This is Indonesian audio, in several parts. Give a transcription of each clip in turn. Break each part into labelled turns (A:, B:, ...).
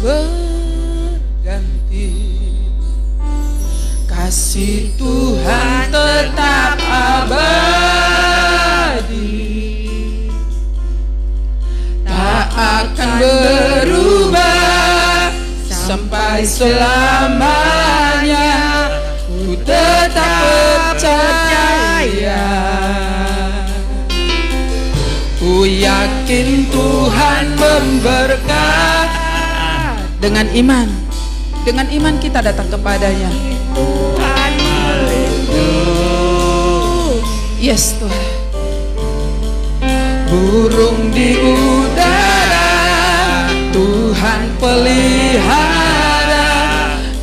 A: berganti. Kasih Tuhan tetap abadi, tak akan berubah sampai selamanya. Ku tetap percaya, ku yakin Tuhan memberkati. Dengan iman kita datang kepadanya. Tuhan melindungi. Yes Tuhan. Burung di udara Tuhan pelihara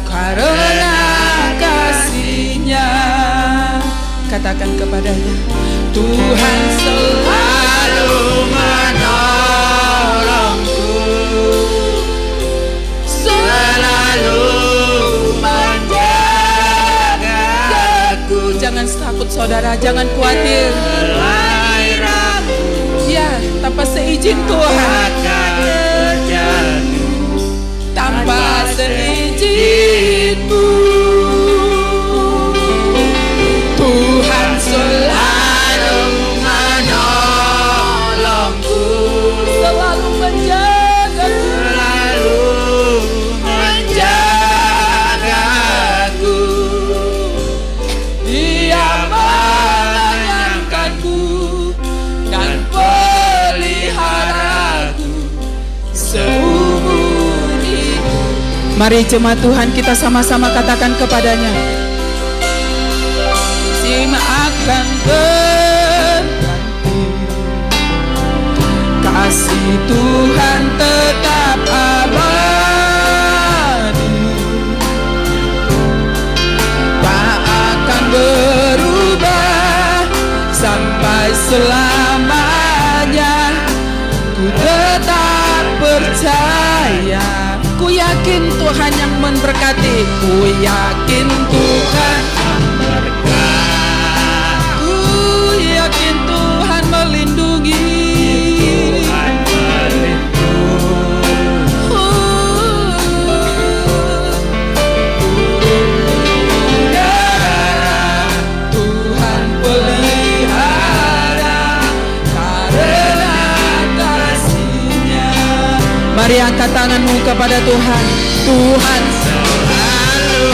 A: karena kasih-Nya. Katakan kepadanya, Tuhan selalu menolongku, selalu menjagaku. Jangan takut saudara, jangan khawatir. Ya, tanpa seizin Tuhan, tanpa seizin-Mu, Tuhan selalu menolongku, selalu menjagaku, Dia melayangkanku dan peliharaku seumur hidup. Mari jemaat Tuhan, kita sama-sama katakan kepadanya, akan berganti. Kasih Tuhan tetap abadi, tak akan berubah sampai selamanya. Ku tetap percaya, ku yakin Tuhan yang memberkati, ku yakin Tuhan yakin Tuhan melindungi. Tuhan Tuhan pelihara karena kasih-Nya. Mari angkat tanganmu kepada Tuhan. Tuhan selalu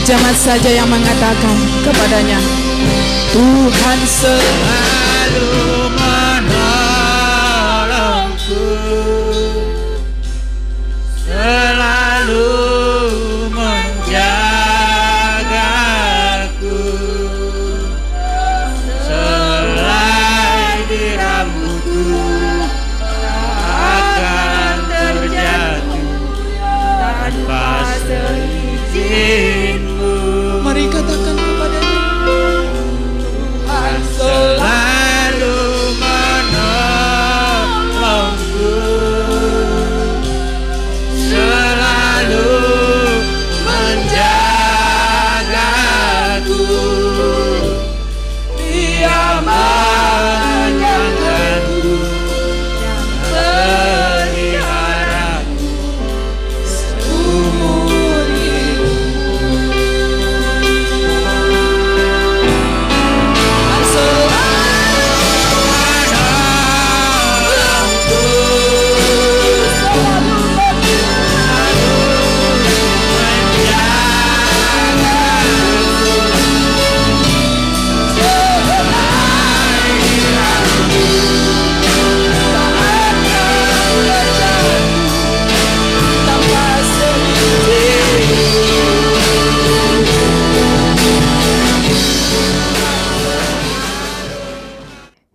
A: jemaat saja yang mengatakan kepadanya, Tuhan selalu menolongku, selalu menjagaku, selai di rambutku akan terjatuh tanpa seizin. Mari katakan kepadanya, Tuhan selalu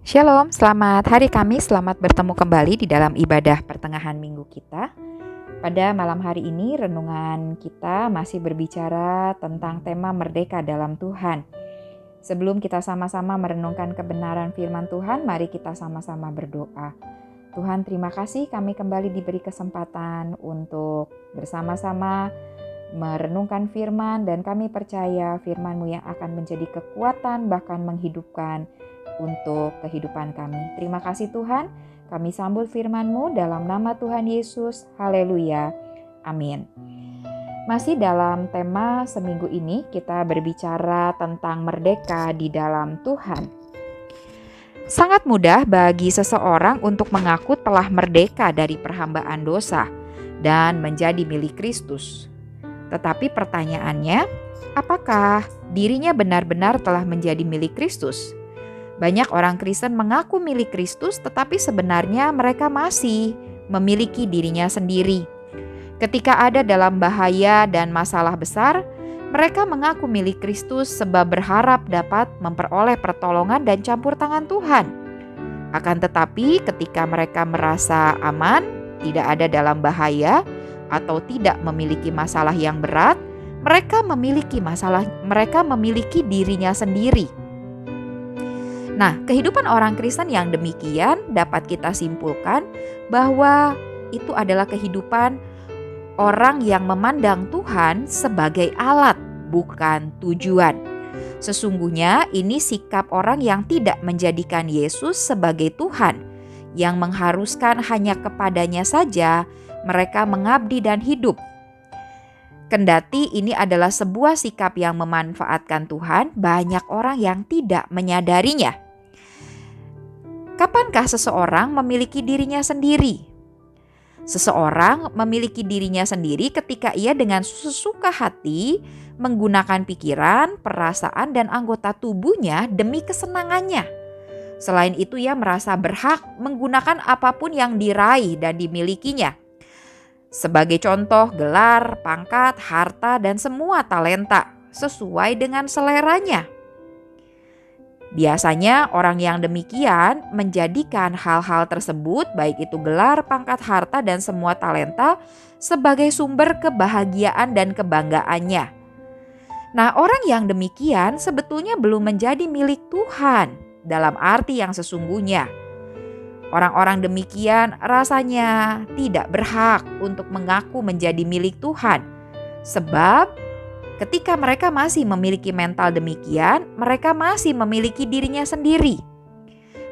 B: Shalom, selamat hari Kamis, selamat bertemu kembali di dalam ibadah pertengahan minggu kita. Pada malam hari ini renungan kita masih berbicara tentang tema merdeka dalam Tuhan. Sebelum kita sama-sama merenungkan kebenaran firman Tuhan, mari kita sama-sama berdoa. Tuhan, terima kasih kami kembali diberi kesempatan untuk bersama-sama merenungkan firman, dan kami percaya firman-Mu yang akan menjadi kekuatan bahkan menghidupkan untuk kehidupan kami. Terima kasih Tuhan, kami sambut firman-Mu dalam nama Tuhan Yesus. Haleluya. Amin. Masih dalam tema seminggu ini kita berbicara tentang merdeka di dalam Tuhan. Sangat mudah bagi seseorang untuk mengaku telah merdeka dari perhambaan dosa dan menjadi milik Kristus. Tetapi pertanyaannya, apakah dirinya benar-benar telah menjadi milik Kristus? Banyak orang Kristen mengaku milik Kristus, tetapi sebenarnya mereka masih memiliki dirinya sendiri. Ketika ada dalam bahaya dan masalah besar, mereka mengaku milik Kristus sebab berharap dapat memperoleh pertolongan dan campur tangan Tuhan. Akan tetapi ketika mereka merasa aman, tidak ada dalam bahaya, atau tidak memiliki masalah yang berat, mereka memiliki dirinya sendiri. Nah, kehidupan orang Kristen yang demikian dapat kita simpulkan bahwa itu adalah kehidupan orang yang memandang Tuhan sebagai alat, bukan tujuan. Sesungguhnya ini sikap orang yang tidak menjadikan Yesus sebagai Tuhan, yang mengharuskan hanya kepadanya saja mereka mengabdi dan hidup. Kendati ini adalah sebuah sikap yang memanfaatkan Tuhan, banyak orang yang tidak menyadarinya. Kapankah seseorang memiliki dirinya sendiri? Seseorang memiliki dirinya sendiri ketika ia dengan sesuka hati menggunakan pikiran, perasaan, dan anggota tubuhnya demi kesenangannya. Selain itu, ia merasa berhak menggunakan apapun yang diraih dan dimilikinya. Sebagai contoh, gelar, pangkat, harta, dan semua talenta sesuai dengan seleranya. Biasanya orang yang demikian menjadikan hal-hal tersebut, baik itu gelar, pangkat, harta, dan semua talenta, sebagai sumber kebahagiaan dan kebanggaannya. Nah, orang yang demikian sebetulnya belum menjadi milik Tuhan dalam arti yang sesungguhnya. Orang-orang demikian rasanya tidak berhak untuk mengaku menjadi milik Tuhan, sebab ketika mereka masih memiliki mental demikian, mereka masih memiliki dirinya sendiri.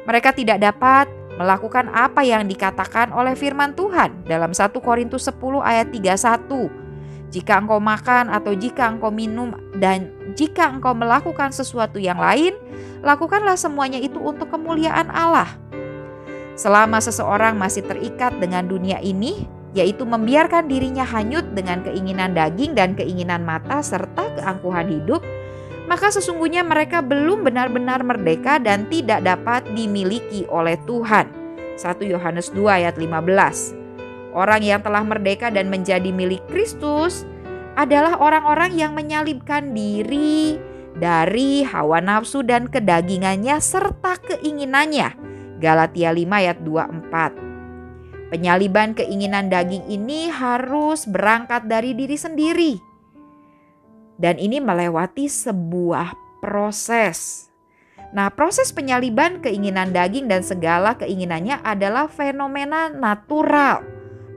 B: Mereka tidak dapat melakukan apa yang dikatakan oleh firman Tuhan dalam 1 Korintus 10 ayat 31. Jika engkau makan atau jika engkau minum dan jika engkau melakukan sesuatu yang lain, lakukanlah semuanya itu untuk kemuliaan Allah. Selama seseorang masih terikat dengan dunia ini, yaitu membiarkan dirinya hanyut dengan keinginan daging dan keinginan mata serta keangkuhan hidup, maka sesungguhnya mereka belum benar-benar merdeka dan tidak dapat dimiliki oleh Tuhan. 1 Yohanes 2 ayat 15. Orang yang telah merdeka dan menjadi milik Kristus adalah orang-orang yang menyalibkan diri dari hawa nafsu dan kedagingannya serta keinginannya. Galatia 5 ayat 24. Penyaliban keinginan daging ini harus berangkat dari diri sendiri. Dan ini melewati sebuah proses. Nah, proses penyaliban keinginan daging dan segala keinginannya adalah fenomena natural,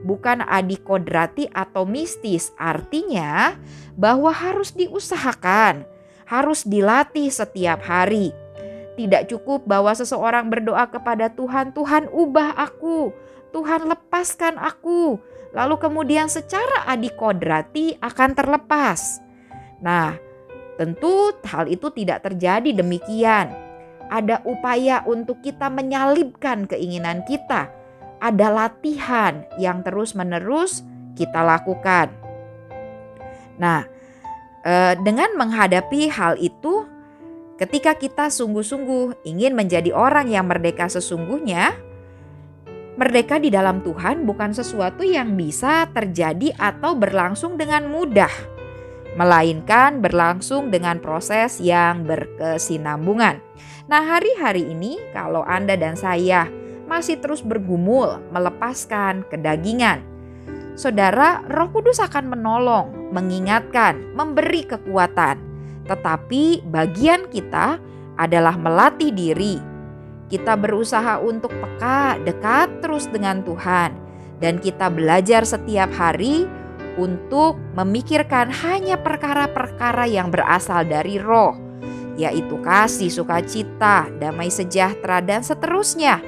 B: bukan adikodrati atau mistis. Artinya bahwa harus diusahakan, harus dilatih setiap hari. Tidak cukup bahwa seseorang berdoa kepada Tuhan, Tuhan ubah aku, Tuhan lepaskan aku, lalu kemudian secara adikodrati akan terlepas. Nah, tentu hal itu tidak terjadi demikian. Ada upaya untuk kita menyalibkan keinginan kita. Ada latihan yang terus-menerus kita lakukan. Nah, dengan menghadapi hal itu, ketika kita sungguh-sungguh ingin menjadi orang yang merdeka sesungguhnya, merdeka di dalam Tuhan bukan sesuatu yang bisa terjadi atau berlangsung dengan mudah. melainkan berlangsung dengan proses yang berkesinambungan. Nah, hari-hari ini kalau Anda dan saya masih terus bergumul melepaskan kedagingan, saudara, Roh Kudus akan menolong, mengingatkan, memberi kekuatan. Tetapi bagian kita adalah melatih diri. Kita berusaha untuk peka, dekat terus dengan Tuhan. Dan kita belajar setiap hari untuk memikirkan hanya perkara-perkara yang berasal dari Roh, yaitu kasih, sukacita, damai sejahtera, dan seterusnya.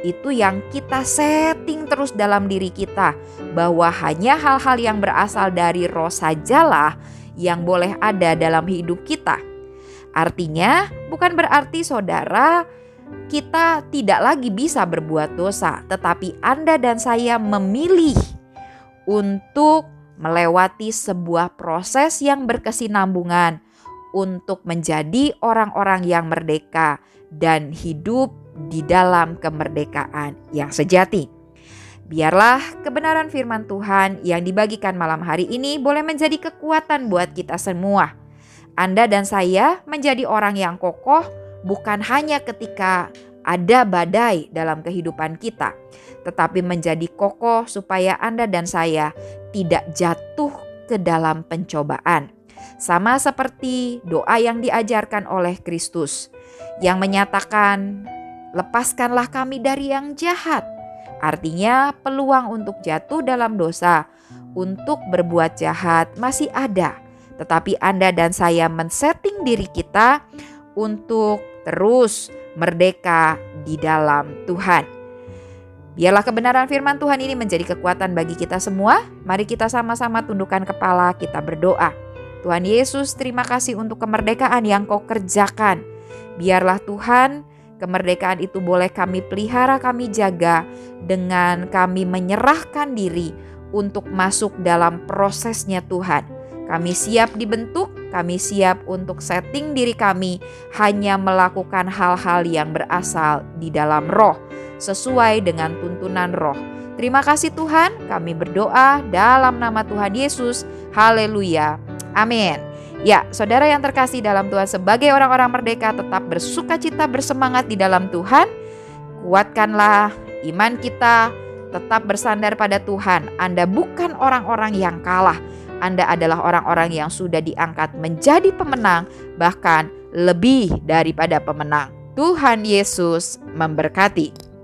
B: Itu yang kita setting terus dalam diri kita, bahwa hanya hal-hal yang berasal dari Roh sajalah yang boleh ada dalam hidup kita. Artinya bukan berarti saudara kita tidak lagi bisa berbuat dosa, tetapi Anda dan saya memilih untuk melewati sebuah proses yang berkesinambungan untuk menjadi orang-orang yang merdeka dan hidup di dalam kemerdekaan yang sejati. Biarlah kebenaran firman Tuhan yang dibagikan malam hari ini boleh menjadi kekuatan buat kita semua. Anda dan saya menjadi orang yang kokoh bukan hanya ketika ada badai dalam kehidupan kita, tetapi menjadi kokoh supaya Anda dan saya tidak jatuh ke dalam pencobaan. Sama seperti doa yang diajarkan oleh Kristus yang menyatakan, "Lepaskanlah kami dari yang jahat." Artinya peluang untuk jatuh dalam dosa, untuk berbuat jahat masih ada. Tetapi Anda dan saya men-setting diri kita untuk terus merdeka di dalam Tuhan. Biarlah kebenaran firman Tuhan ini menjadi kekuatan bagi kita semua. Mari kita sama-sama tundukkan kepala, kita berdoa. Tuhan Yesus, terima kasih untuk kemerdekaan yang Kau kerjakan. Biarlah Tuhan, kemerdekaan itu boleh kami pelihara, kami jaga dengan kami menyerahkan diri untuk masuk dalam prosesnya Tuhan. Kami siap dibentuk, kami siap untuk setting diri kami hanya melakukan hal-hal yang berasal di dalam Roh, sesuai dengan tuntunan Roh. Terima kasih Tuhan, kami berdoa dalam nama Tuhan Yesus. Haleluya. Amin. Ya, saudara yang terkasih dalam Tuhan, sebagai orang-orang merdeka tetap bersukacita, bersemangat di dalam Tuhan. Kuatkanlah iman kita, tetap bersandar pada Tuhan. Anda bukan orang-orang yang kalah. Anda adalah orang-orang yang sudah diangkat menjadi pemenang, bahkan lebih daripada pemenang. Tuhan Yesus memberkati.